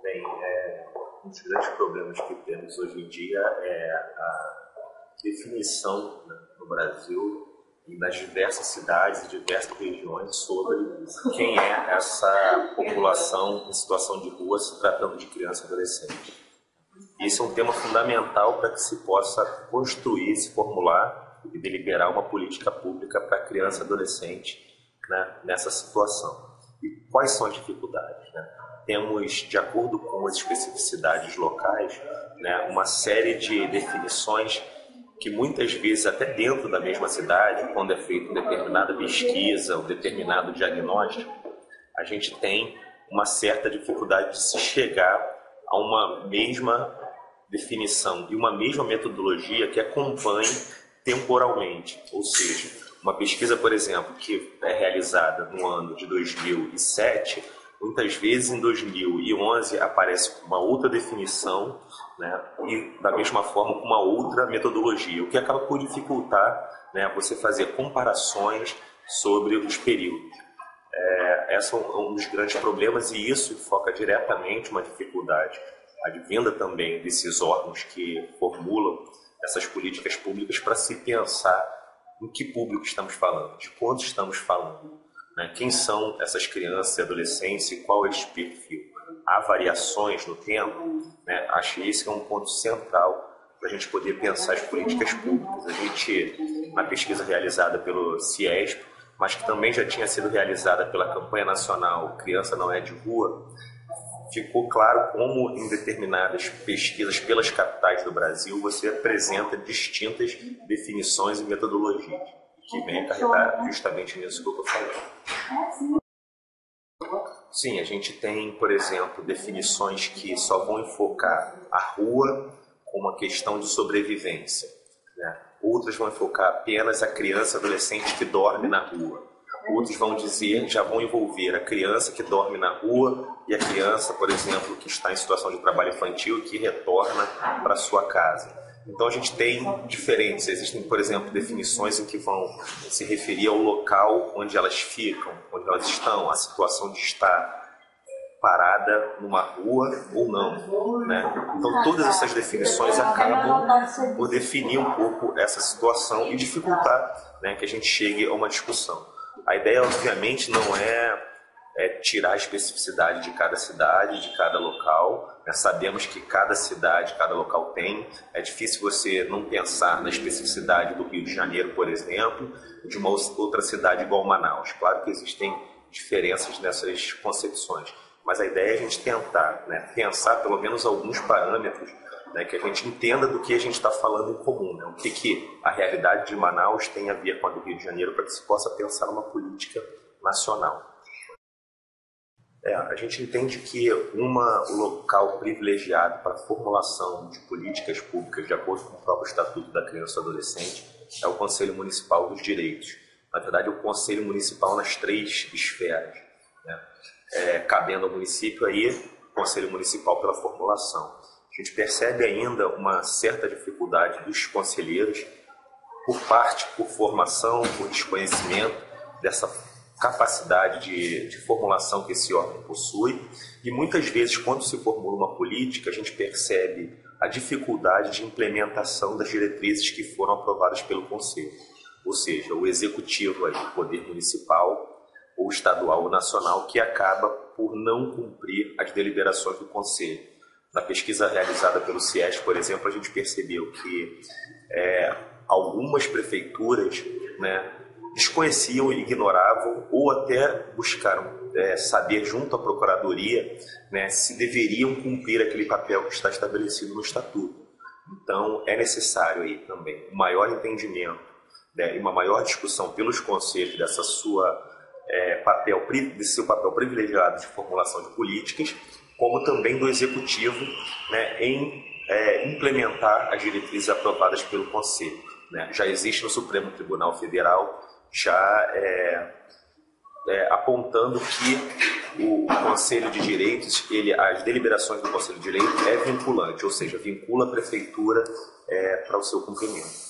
Bem, um dos grandes problemas que temos hoje em dia é a definição, né, no Brasil e nas diversas cidades e diversas regiões sobre quem é essa população em situação de rua se tratando de criança e adolescente. Esse é um tema fundamental para que se possa construir, se formular e deliberar uma política pública para criança e adolescente, né, nessa situação. E quais são as dificuldades, né? Temos, de acordo com as especificidades locais, né, uma série de definições que muitas vezes, até dentro da mesma cidade, quando é feita uma determinada pesquisa, um determinado diagnóstico, a gente tem uma certa dificuldade de se chegar a uma mesma definição e uma mesma metodologia que acompanhe temporalmente. Ou seja, uma pesquisa, por exemplo, que é realizada no ano de 2007, muitas vezes em 2011 aparece uma outra definição, né, e da mesma forma com uma outra metodologia, o que acaba por dificultar, né, você fazer comparações sobre os períodos. Esse é um dos grandes problemas e isso foca diretamente uma dificuldade advinda também desses órgãos que formulam essas políticas públicas para se pensar em que público estamos falando, de quanto estamos falando, né? Quem são essas crianças e adolescentes e qual é esse perfil. Há variações no tempo, né? Acho que esse é um ponto central para a gente poder pensar as políticas públicas. A gente, na pesquisa realizada pelo CIESP, mas que também já tinha sido realizada pela campanha nacional Criança Não É de Rua, ficou claro como em determinadas pesquisas pelas capitais do Brasil você apresenta distintas definições e metodologias que vêm acarretar justamente nisso que eu estou falando. Sim, a gente tem, por exemplo, definições que só vão enfocar a rua como uma questão de sobrevivência, né? Outras vão enfocar apenas a criança e adolescente que dorme na rua. Outros vão dizer, já vão envolver a criança que dorme na rua e a criança, por exemplo, que está em situação de trabalho infantil e que retorna para sua casa. Então a gente tem diferentes, existem, por exemplo, definições em que vão se referir ao local onde elas ficam, onde elas estão, a situação de estar parada numa rua ou não, né? Então todas essas definições acabam por definir um pouco essa situação e dificultar, né, que a gente chegue a uma discussão. A ideia, obviamente, não é tirar a especificidade de cada cidade, de cada local, né? Sabemos que cada cidade, cada local tem. É difícil você não pensar na especificidade do Rio de Janeiro, por exemplo, de uma outra cidade igual Manaus. Claro que existem diferenças nessas concepções, mas a ideia é a gente tentar, né, pensar pelo menos alguns parâmetros, né, que a gente entenda do que a gente está falando em comum, né? O que a realidade de Manaus tem a ver com a do Rio de Janeiro para que se possa pensar numa política nacional. A gente entende que um local privilegiado para a formulação de políticas públicas de acordo com o próprio Estatuto da Criança e do Adolescente é o Conselho Municipal dos Direitos. Na verdade, o Conselho Municipal nas 3 esferas, né? Cabendo ao município aí, o Conselho Municipal pela formulação. A gente percebe ainda uma certa dificuldade dos conselheiros, por formação, por desconhecimento dessa capacidade de formulação que esse órgão possui. E muitas vezes, quando se formula uma política, a gente percebe a dificuldade de implementação das diretrizes que foram aprovadas pelo Conselho. Ou seja, o executivo, aí, o poder municipal, ou estadual ou nacional, que acaba por não cumprir as deliberações do Conselho. Na pesquisa realizada pelo CIESP, por exemplo, a gente percebeu que algumas prefeituras, né, desconheciam e ignoravam ou até buscaram saber junto à Procuradoria, né, se deveriam cumprir aquele papel que está estabelecido no Estatuto. Então, é necessário aí também um maior entendimento, né, e uma maior discussão pelos conselhos desse seu papel privilegiado de formulação de políticas, como também do Executivo, né, em implementar as diretrizes aprovadas pelo Conselho, né? Já existe no Supremo Tribunal Federal apontando que o Conselho de Direitos, as deliberações do Conselho de Direitos é vinculante, ou seja, vincula a Prefeitura para o seu cumprimento.